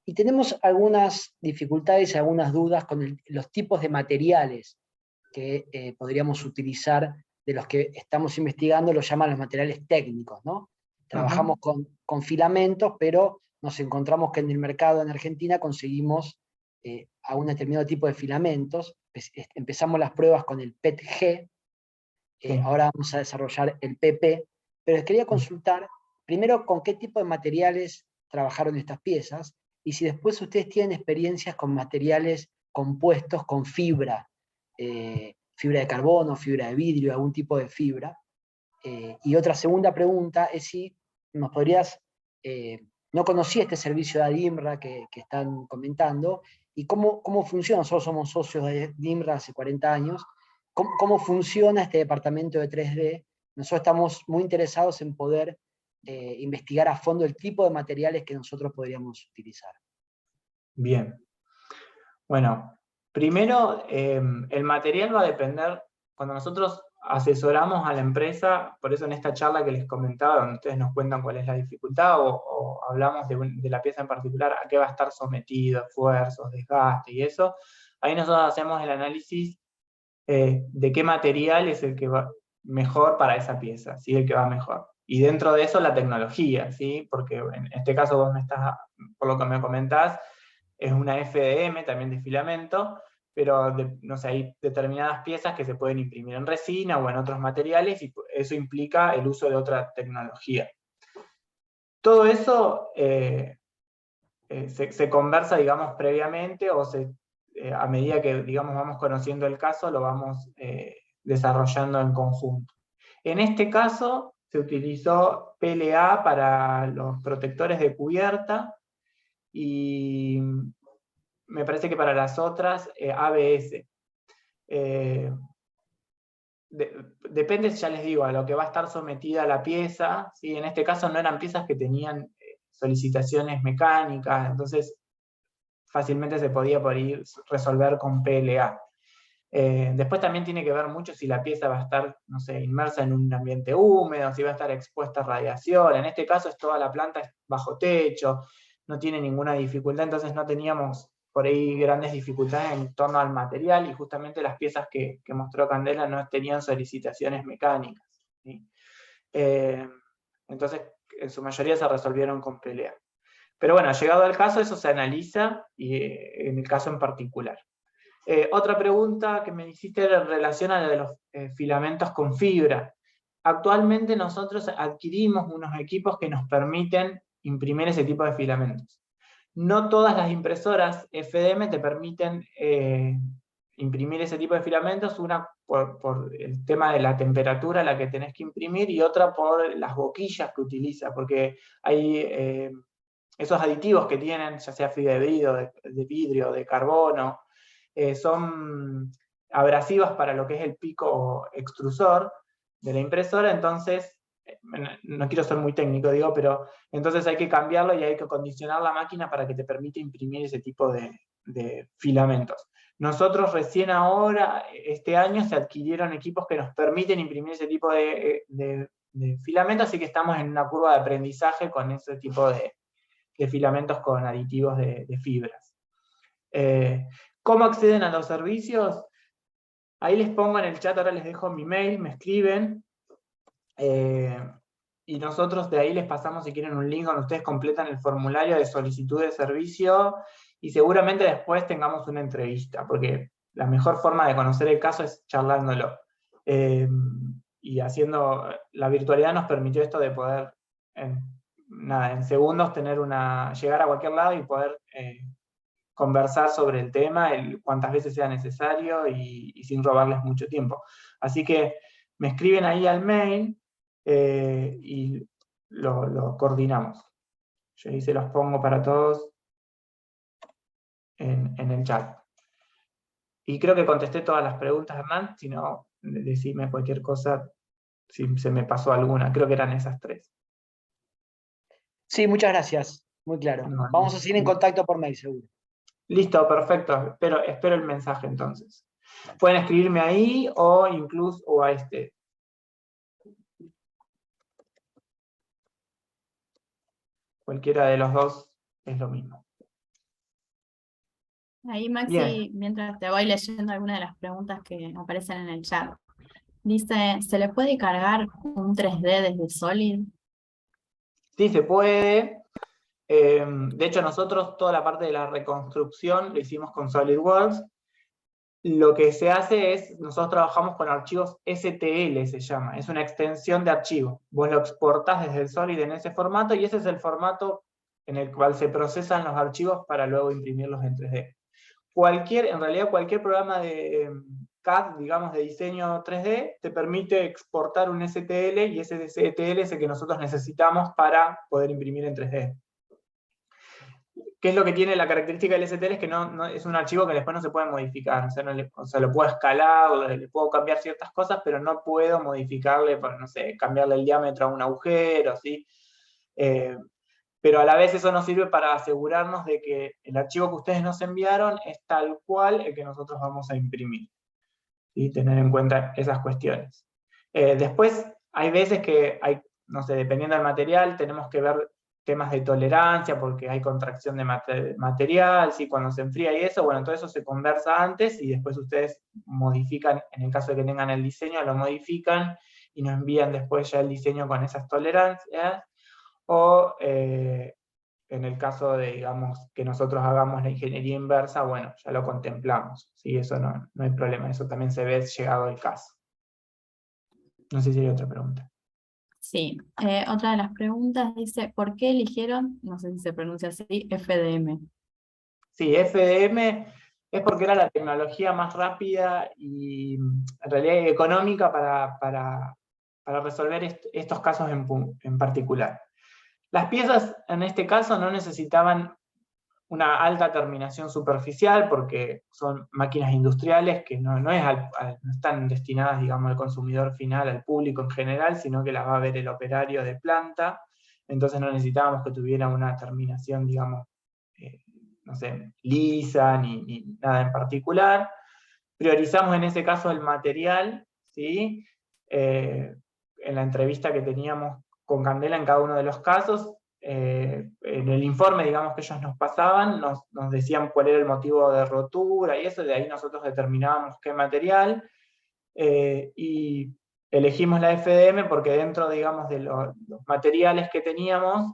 Y tenemos algunas dificultades y algunas dudas con los tipos de materiales que podríamos utilizar, de los que estamos investigando, los llaman los materiales técnicos, ¿no? Trabajamos con filamentos, pero nos encontramos que en el mercado en Argentina conseguimos a un determinado tipo de filamentos. Empezamos las pruebas con el PET-G, ahora vamos a desarrollar el PP, pero les quería consultar, primero, con qué tipo de materiales trabajaron estas piezas, y si después ustedes tienen experiencias con materiales compuestos con fibra, fibra de carbono, fibra de vidrio, algún tipo de fibra. Y otra segunda pregunta es si nos podrías, no conocía este servicio de ADIMRA que están comentando, y cómo funciona. Nosotros somos socios de IMRA hace 40 años, cómo funciona este departamento de 3D. Nosotros estamos muy interesados en poder investigar a fondo el tipo de materiales que nosotros podríamos utilizar. Bien. Bueno, primero, el material va a depender, cuando nosotros asesoramos a la empresa, por eso en esta charla que les comentaba, donde ustedes nos cuentan cuál es la dificultad, o hablamos de la pieza en particular, a qué va a estar sometido, esfuerzos, desgaste y eso, ahí nosotros hacemos el análisis de qué material es el que va mejor para esa pieza, ¿sí? El que va mejor. Y dentro de eso la tecnología, ¿sí? Porque en este caso vos por lo que me comentás, es una FDM también de filamento, pero no sé, hay determinadas piezas que se pueden imprimir en resina o en otros materiales, y eso implica el uso de otra tecnología. Todo eso se conversa, digamos, previamente, o a medida que, digamos, vamos conociendo el caso, lo vamos desarrollando en conjunto. En este caso, se utilizó PLA para los protectores de cubierta, y me parece que para las otras, ABS. Depende, ya les digo, a lo que va a estar sometida la pieza, ¿sí? En este caso no eran piezas que tenían solicitaciones mecánicas, entonces fácilmente se podía resolver con PLA. Después también tiene que ver mucho si la pieza va a estar, no sé, inmersa en un ambiente húmedo, si va a estar expuesta a radiación. En este caso es toda la planta bajo techo, no tiene ninguna dificultad, entonces no teníamos por ahí grandes dificultades en torno al material, y justamente las piezas que mostró Candela no tenían solicitaciones mecánicas, ¿sí? Entonces en su mayoría se resolvieron con PLA. Pero bueno, llegado al caso, eso se analiza, y en el caso en particular. Otra pregunta que me hiciste era en relación a la de los filamentos con fibra. Actualmente nosotros adquirimos unos equipos que nos permiten imprimir ese tipo de filamentos. No todas las impresoras FDM te permiten imprimir ese tipo de filamentos, una por el tema de la temperatura a la que tenés que imprimir, y otra por las boquillas que utiliza, porque hay esos aditivos que tienen, ya sea fibra de vidrio, de carbono, son abrasivas para lo que es el pico extrusor de la impresora. Entonces, no quiero ser muy técnico, digo, pero entonces hay que cambiarlo y hay que acondicionar la máquina para que te permita imprimir ese tipo de filamentos. Nosotros recién ahora, este año, se adquirieron equipos que nos permiten imprimir ese tipo de filamentos, así que estamos en una curva de aprendizaje con ese tipo de filamentos con aditivos de fibras. ¿Cómo acceden a los servicios? Ahí les pongo en el chat, ahora les dejo mi mail, me escriben, y nosotros de ahí les pasamos, si quieren, un link donde ustedes completan el formulario de solicitud de servicio, y seguramente después tengamos una entrevista, porque la mejor forma de conocer el caso es charlándolo. Y la virtualidad nos permitió esto de poder, en segundos, llegar a cualquier lado y poder conversar sobre el tema cuantas veces sea necesario, y sin robarles mucho tiempo. Así que me escriben ahí al mail, y lo coordinamos. Yo ahí se los pongo para todos en el chat. Y creo que contesté todas las preguntas, Hernán. Si no, decime cualquier cosa, si se me pasó alguna. Creo que eran esas 3. Sí, muchas gracias. Muy claro. No, Vamos a seguir en contacto por mail, seguro. Listo, perfecto. Espero el mensaje entonces. Pueden escribirme ahí o incluso a este. Cualquiera de los dos es lo mismo. Ahí, Maxi, Bien. mientras te voy leyendo algunas de las preguntas que aparecen en el chat. Dice, ¿se le puede cargar un 3D desde Solid? Sí, se puede. De hecho, nosotros toda la parte de la reconstrucción lo hicimos con SolidWorks. Lo que se hace es, nosotros trabajamos con archivos STL, se llama, es una extensión de archivo. Vos lo exportás desde el Solid en ese formato, y ese es el formato en el cual se procesan los archivos para luego imprimirlos en 3D. En realidad cualquier programa de CAD, digamos, de diseño 3D, te permite exportar un STL, y ese STL es el que nosotros necesitamos para poder imprimir en 3D. ¿Qué es lo que tiene la característica del STL? Es que no es un archivo que después no se puede modificar. O sea, lo puedo escalar, le puedo cambiar ciertas cosas, pero no puedo modificarle, no sé, cambiarle el diámetro a un agujero, ¿sí? Pero a la vez eso nos sirve para asegurarnos de que el archivo que ustedes nos enviaron es tal cual el que nosotros vamos a imprimir. ¿Sí? Tener en cuenta esas cuestiones. Después, hay veces que no sé, dependiendo del material, tenemos que ver temas de tolerancia, porque hay contracción de material, ¿sí? Cuando se enfría y eso, bueno, todo eso se conversa antes, y después ustedes modifican, en el caso de que tengan el diseño, lo modifican, y nos envían después ya el diseño con esas tolerancias, o en el caso de, digamos, que nosotros hagamos la ingeniería inversa, bueno, ya lo contemplamos, ¿sí? Eso no hay problema, eso también se ve llegado el caso. No sé si hay otra pregunta. Sí, otra de las preguntas dice, ¿por qué eligieron, no sé si se pronuncia así, FDM? Sí, FDM es porque era la tecnología más rápida y en realidad económica para resolver estos casos en particular. Las piezas en este caso no necesitaban una alta terminación superficial, porque son máquinas industriales que no están destinadas, digamos, al consumidor final, al público en general, sino que las va a ver el operario de planta. Entonces no necesitábamos que tuviera una terminación, digamos, no sé, lisa, ni nada en particular. Priorizamos en ese caso el material, ¿sí? En la entrevista que teníamos con Candela en cada uno de los casos, en el informe, digamos, que ellos nos pasaban, nos decían cuál era el motivo de rotura y eso, de ahí nosotros determinábamos qué material, y elegimos la FDM porque dentro, digamos, de los materiales que teníamos,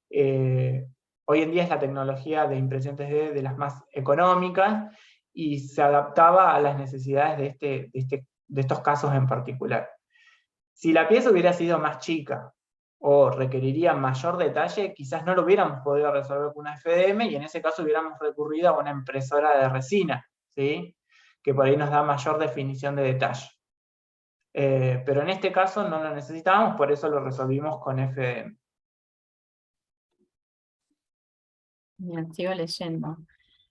hoy en día es la tecnología de impresión 3D de las más económicas, y se adaptaba a las necesidades de estos casos en particular. Si la pieza hubiera sido más chica o requeriría mayor detalle, quizás no lo hubiéramos podido resolver con una FDM, y en ese caso hubiéramos recurrido a una impresora de resina, ¿sí? Que por ahí nos da mayor definición de detalle. Pero en este caso no lo necesitábamos, por eso lo resolvimos con FDM. Bien, sigo leyendo.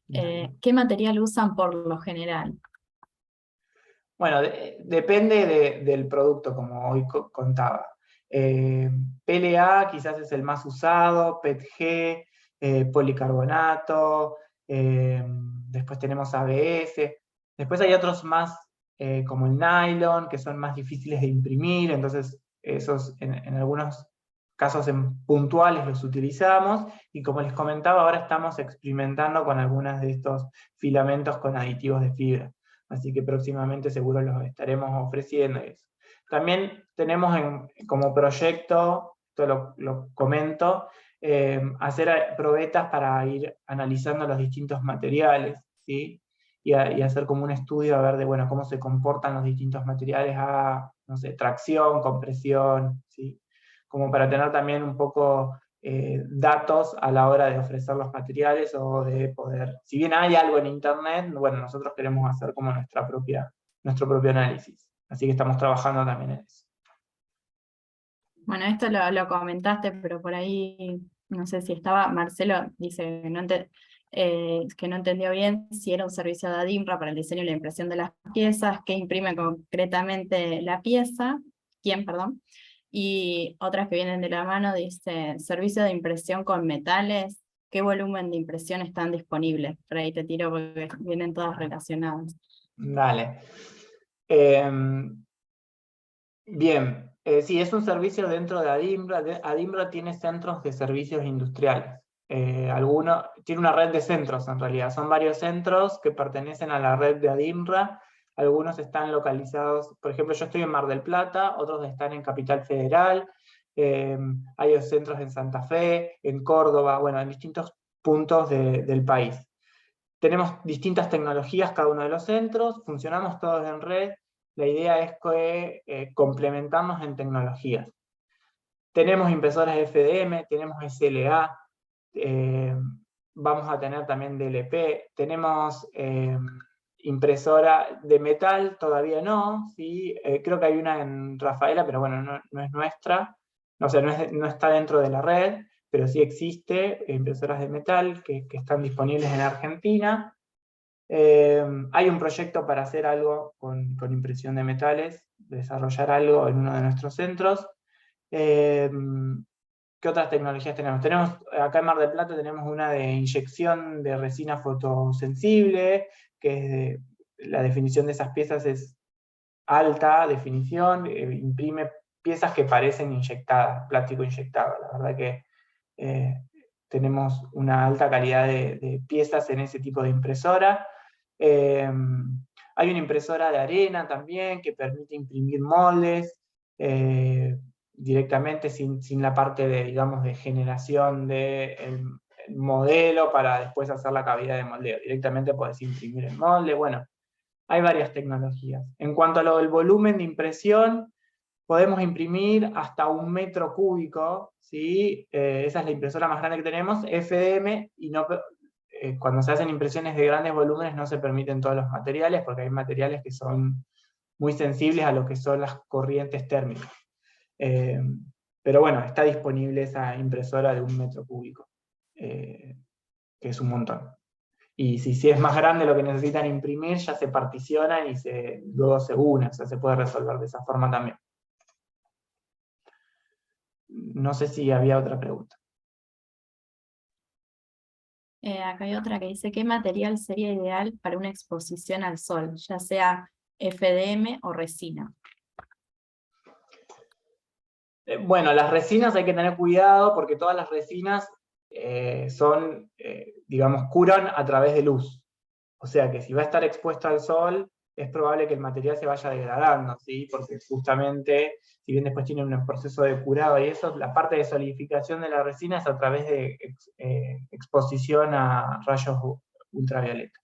¿Qué material usan por lo general? Bueno, depende del producto, como hoy contaba. PLA quizás es el más usado, PETG, policarbonato, después tenemos ABS, después hay otros más como el nylon, que son más difíciles de imprimir, entonces esos en algunos casos puntuales los utilizamos, y como les comentaba, ahora estamos experimentando con algunos de estos filamentos con aditivos de fibra. Así que próximamente seguro los estaremos ofreciendo eso. También tenemos como proyecto, esto lo comento, hacer probetas para ir analizando los distintos materiales, ¿sí? Y hacer como un estudio a ver de, bueno, cómo se comportan los distintos materiales a, no sé, tracción, compresión, ¿sí? Como para tener también un poco datos a la hora de ofrecer los materiales, o de poder, si bien hay algo en internet, bueno, nosotros queremos hacer como nuestro propio análisis. Así que estamos trabajando también en eso. Bueno, esto lo comentaste, pero por ahí, no sé si estaba, Marcelo dice que no entendió bien si era un servicio de ADIMRA para el diseño y la impresión de las piezas, qué imprime concretamente la pieza, quién, perdón, y otras que vienen de la mano, dice, servicio de impresión con metales, ¿qué volumen de impresión están disponibles? Por ahí te tiro porque vienen todas relacionadas. Dale. Bien, sí, es un servicio dentro de ADIMRA. ADIMRA tiene centros de servicios industriales. Tiene una red de centros en realidad, son varios centros que pertenecen a la red de ADIMRA. Algunos están localizados, por ejemplo, yo estoy en Mar del Plata, otros están en Capital Federal, hay centros en Santa Fe, en Córdoba, bueno, en distintos puntos del país. Tenemos distintas tecnologías cada uno de los centros, funcionamos todos en red, la idea es que complementamos en tecnologías. Tenemos impresoras FDM, tenemos SLA, vamos a tener también DLP, tenemos impresora de metal, todavía no, ¿sí? Creo que hay una en Rafaela, pero bueno, no es nuestra, o sea, no está dentro de la red, pero sí existe impresoras de metal que están disponibles en Argentina. Hay un proyecto para hacer algo con impresión de metales, desarrollar algo en uno de nuestros centros. ¿Qué otras tecnologías tenemos? Acá en Mar del Plata tenemos una de inyección de resina fotosensible, que la definición de esas piezas es alta definición, imprime piezas que parecen inyectadas, plástico inyectado. La verdad que tenemos una alta calidad de piezas en ese tipo de impresora. Hay una impresora de arena también que permite imprimir moldes directamente sin la parte de, digamos, de generación del modelo para después hacer la cavidad de moldeo. Directamente podés imprimir el molde. Bueno, hay varias tecnologías. En cuanto a lo del volumen de impresión, podemos imprimir hasta 1 metro cúbico, ¿sí? Esa es la impresora más grande que tenemos, FDM, y no, cuando se hacen impresiones de grandes volúmenes no se permiten todos los materiales, porque hay materiales que son muy sensibles a lo que son las corrientes térmicas. Pero bueno, está disponible esa impresora de 1 metro cúbico, que es un montón. Y si es más grande lo que necesitan imprimir, ya se particionan y luego se unen, o sea, se puede resolver de esa forma también. No sé si había otra pregunta. Acá hay otra que dice, ¿qué material sería ideal para una exposición al sol, ya sea FDM o resina? Bueno, las resinas hay que tener cuidado porque todas las resinas digamos, curan a través de luz. O sea que si va a estar expuesto al sol, es probable que el material se vaya degradando, ¿sí? Porque justamente, si bien después tiene un proceso de curado y eso, la parte de solidificación de la resina es a través de exposición a rayos ultravioleta.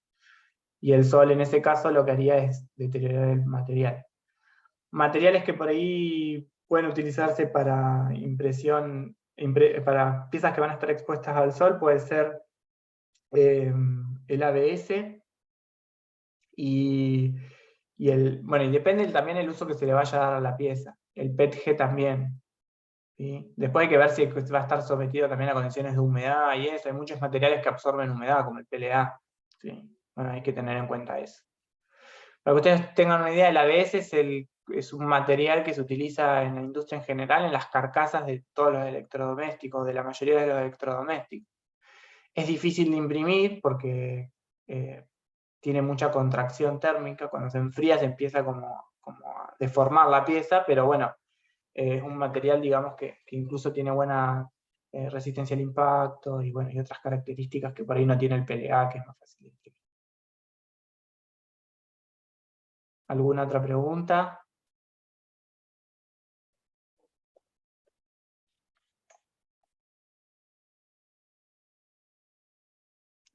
Y el sol en ese caso lo que haría es deteriorar el material. Materiales que por ahí pueden utilizarse para impresión, para piezas que van a estar expuestas al sol, puede ser el ABS, y depende también el uso que se le vaya a dar a la pieza. El PETG también, ¿sí? Después hay que ver si va a estar sometido también a condiciones de humedad y eso. Hay muchos materiales que absorben humedad, como el PLA, ¿sí? Bueno, hay que tener en cuenta eso. Para que ustedes tengan una idea, el ABS es un material que se utiliza en la industria en general, en las carcasas de todos los electrodomésticos, de la mayoría de los electrodomésticos. Es difícil de imprimir porque tiene mucha contracción térmica, cuando se enfría se empieza como a deformar la pieza, pero bueno, es un material, digamos, que incluso tiene buena resistencia al impacto y, bueno, y otras características que por ahí no tiene el PLA, que es más fácil de imprimir. ¿Alguna otra pregunta?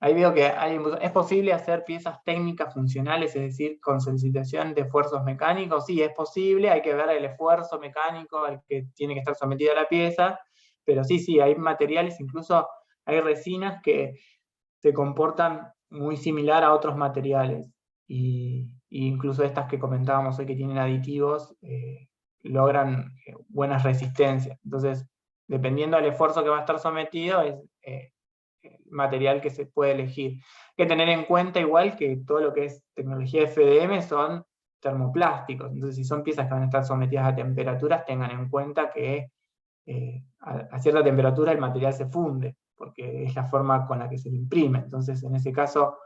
Ahí veo que es posible hacer piezas técnicas funcionales, es decir, con solicitación de esfuerzos mecánicos. Sí, es posible, hay que ver el esfuerzo mecánico al que tiene que estar sometida la pieza, pero sí, hay materiales, incluso hay resinas que se comportan muy similar a otros materiales, y incluso estas que comentábamos hoy que tienen aditivos, logran buenas resistencias. Entonces, dependiendo del esfuerzo que va a estar sometido, es material que se puede elegir. Hay que tener en cuenta igual que todo lo que es tecnología FDM son termoplásticos, entonces si son piezas que van a estar sometidas a temperaturas, tengan en cuenta que a cierta temperatura el material se funde, porque es la forma con la que se lo imprime. Entonces en ese caso,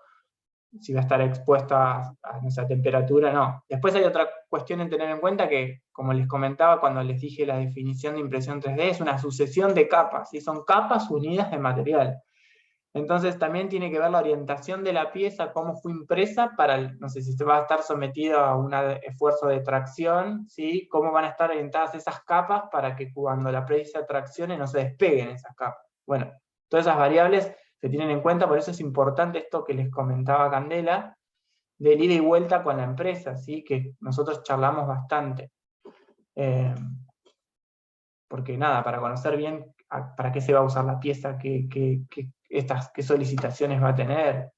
si va a estar expuesta a esa temperatura, no. Después hay otra cuestión en tener en cuenta que, como les comentaba cuando les dije la definición de impresión 3D, es una sucesión de capas, ¿sí? Son capas unidas de material. Entonces también tiene que ver la orientación de la pieza, cómo fue impresa, no sé si se va a estar sometido a un esfuerzo de tracción, ¿sí? Cómo van a estar orientadas esas capas para que cuando la pieza traccione no se despeguen esas capas. Bueno, todas esas variables se tienen en cuenta, por eso es importante esto que les comentaba Candela, del ida y vuelta con la empresa, ¿sí? Que nosotros charlamos bastante. Porque nada, para conocer bien para qué se va a usar la pieza, qué solicitaciones va a tener.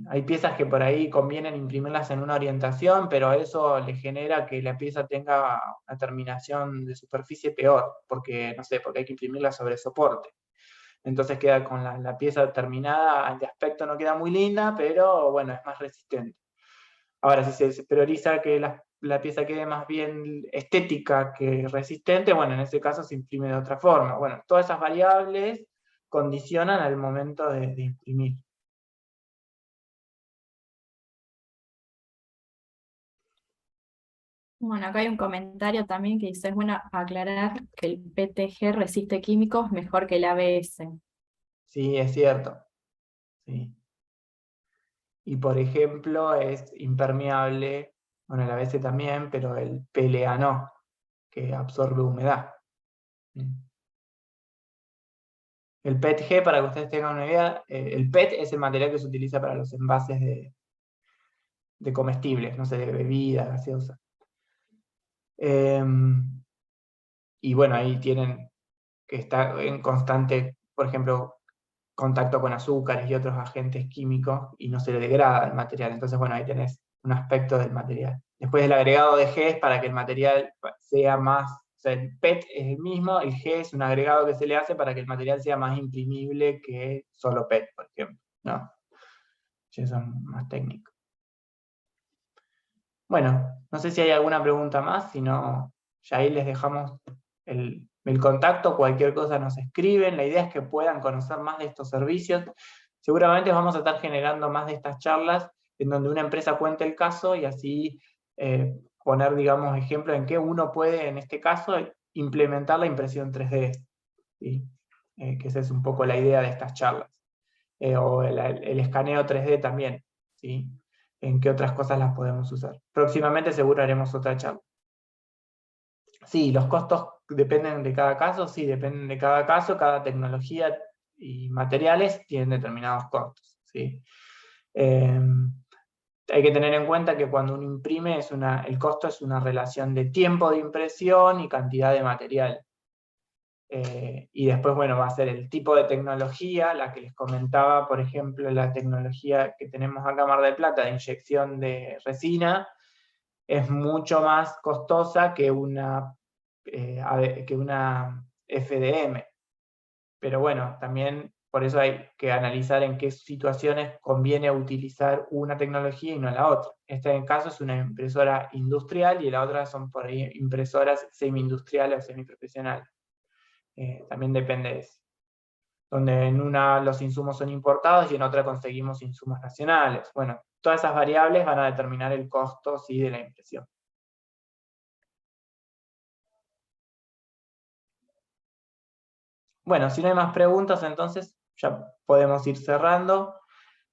Hay piezas que por ahí convienen imprimirlas en una orientación, pero eso le genera que la pieza tenga una terminación de superficie peor, porque, no sé, porque hay que imprimirla sobre soporte. Entonces queda con la pieza terminada, de aspecto no queda muy linda, pero bueno, es más resistente. Ahora, si se prioriza que la pieza quede más bien estética que resistente, bueno, en ese caso se imprime de otra forma. Bueno, todas esas variables condicionan al momento de imprimir. Bueno, acá hay un comentario también que dice, es bueno aclarar que el PTG resiste químicos mejor que el ABS. Sí, es cierto. Sí. Y por ejemplo, es impermeable, bueno, el ABS también, pero el PLA no, que absorbe humedad. El PETG, para que ustedes tengan una idea, el PET es el material que se utiliza para los envases de comestibles, no sé, de bebidas, gaseosas. Y bueno, ahí tienen que estar en constante, por ejemplo, contacto con azúcares y otros agentes químicos y no se le degrada el material. Entonces, bueno, ahí tenés un aspecto del material. Después el agregado de G es para que el material sea más, o sea, el PET es el mismo, el G es un agregado que se le hace para que el material sea más imprimible que solo PET, por ejemplo. No, ya son más técnicos. Bueno, no sé si hay alguna pregunta más, si no, ya ahí les dejamos el contacto, cualquier cosa nos escriben, la idea es que puedan conocer más de estos servicios. Seguramente vamos a estar generando más de estas charlas en donde una empresa cuente el caso y así poner, digamos, ejemplo en qué uno puede, en este caso, implementar la impresión 3D. ¿Sí? Que esa es un poco la idea de estas charlas. O el escaneo 3D también. ¿Sí? En qué otras cosas las podemos usar. Próximamente seguro haremos otra charla. Sí, los costos dependen de cada caso, sí, dependen de cada caso, cada tecnología y materiales tienen determinados costos. ¿Sí? Hay que tener en cuenta que cuando uno imprime, el costo es una relación de tiempo de impresión y cantidad de material. Y después, bueno, va a ser el tipo de tecnología, la que les comentaba, por ejemplo, la tecnología que tenemos acá en Mar del Plata de inyección de resina, es mucho más costosa que una FDM. Pero bueno, también por eso hay que analizar en qué situaciones conviene utilizar una tecnología y no la otra. Este caso es una impresora industrial y la otra son por ahí impresoras semi-industriales o semiprofesionales. También depende de eso. Donde en una los insumos son importados y en otra conseguimos insumos nacionales. Bueno, todas esas variables van a determinar el costo, sí, de la impresión. Bueno, si no hay más preguntas, entonces ya podemos ir cerrando.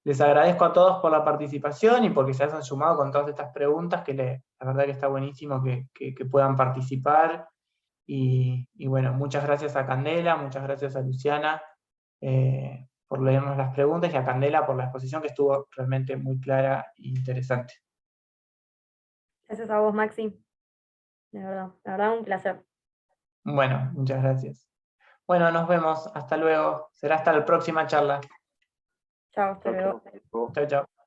Les agradezco a todos por la participación y porque se hayan sumado con todas estas preguntas, que la verdad que está buenísimo que puedan participar. Y bueno, muchas gracias a Candela, muchas gracias a Luciana por leernos las preguntas y a Candela por la exposición que estuvo realmente muy clara e interesante. Gracias a vos, Maxi. La verdad un placer. Bueno, muchas gracias. Bueno, nos vemos. Hasta luego. Será hasta la próxima charla. Chao, hasta luego. Chao, chao.